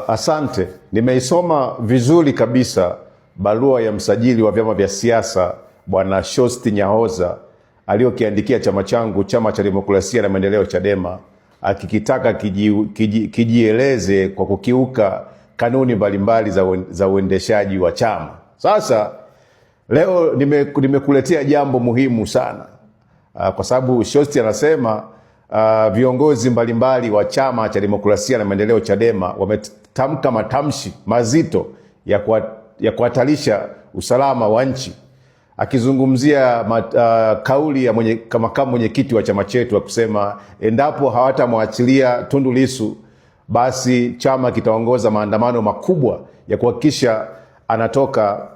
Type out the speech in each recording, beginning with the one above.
Asante. Nimeisoma vizuri kabisa barua ya msajili wa vyama vya siasa Bwana Shosti Nyahoza aliyokiandikia chama changu, Chama cha Demokrasia na Maendeleo Chadema, akikitaka kijieleze kwa kukiuka kanuni mbalimbali za uendeshaji wa chama. Sasa leo nimekuletea jambo muhimu sana, kwa sababu Shosti anasema viongozi mbalimbali wa Chama cha Demokrasia na Maendeleo Chadema wametamka matamshi mazito ya kuhatarisha usalama wa nchi, akizungumzia kauli ya makamu mwenyekiti wa chama chetu kusema endapo hawatamwachilia Tundu Lissu basi chama kitaongoza maandamano makubwa ya kuhakikisha anatoka,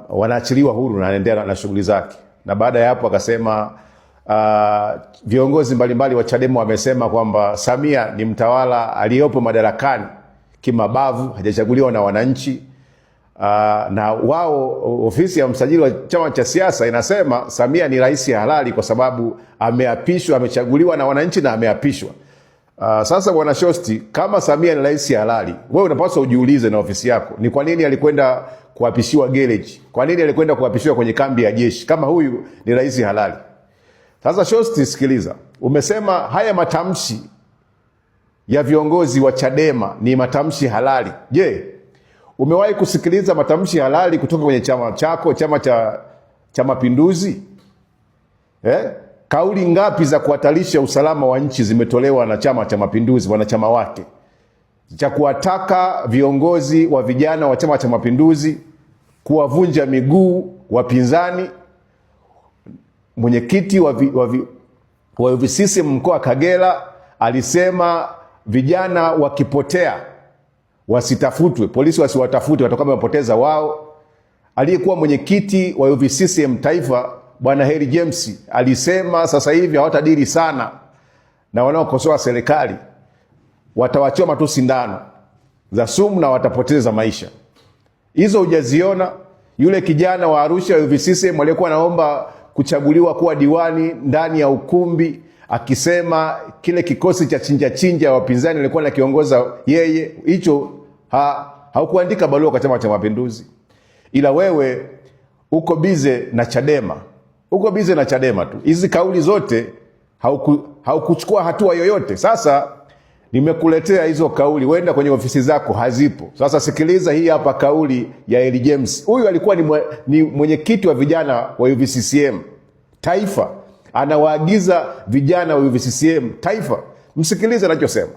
wanaachiliwa huru na anaendelea na shughuli zake. Na baada ya hapo akasema viongozi mbalimbali wa Chadema wamesema kwamba Samia ni mtawala aliyepo madarakani kimabavu, hajachaguliwa na wananchi. Na wao, ofisi ya msajili wa chama cha siasa inasema Samia ni rais halali kwa sababu ameapishwa, amechaguliwa na wananchi na ameapishwa. Sasa Bwana Shosti, kama Samia ni rais halali, wewe unapaswa ujiulize na ofisi yako, ni kwa nini alikwenda kuapishiwa gereji? Kwa nini alikwenda kuapishiwa kwenye kambi ya jeshi kama huyu ni rais halali? Sasa Shosti, sikiliza. Umesema haya matamshi ya viongozi wa Chadema ni matamshi halali. Je, umewahi kusikiliza matamshi halali kutoka kwenye chama chako, Chama cha Mapinduzi? Kauli ngapi za kuhatarisha usalama wa nchi zimetolewa na Chama cha Mapinduzi, wanachama wake, cha kuwataka viongozi wa vijana wa Chama cha Mapinduzi kuwavunja miguu wapinzani. Mwenyekiti wa UVCCM mkoa Kagera alisema vijana wakipotea wasitafutwe, polisi wasiwatafute, watakuwa wamepoteza wao. Aliyekuwa mwenyekiti wa UVCCM taifa Bwana Heri James alisema sasa hivi hawatadili sana na wanaokosoa serikali, watawachoma tu sindano za sumu na watapoteza maisha. Hizo hujaziona? Yule kijana wa Arusha UVCCM aliyekuwa anaomba kuchaguliwa kuwa diwani ndani ya ukumbi, akisema kile kikosi cha chinja ya wapinzani alikuwa anakiongoza yeye, hicho haukuandika barua kwa Chama cha Mapinduzi. Ila wewe uko bize na Chadema. Uko bize na Chadema tu. Hizi kauli zote haukuchukua hatua yoyote. Sasa nimekuletea hizo kauli, wenda kwenye ofisi zako hazipo. Sasa sikiliza hii hapa kauli ya Heri James. Huyu alikuwa ni mwenyekiti wa vijana wa UVCCM taifa, anawaagiza vijana wa UVCCM taifa. Msikilize anachosema.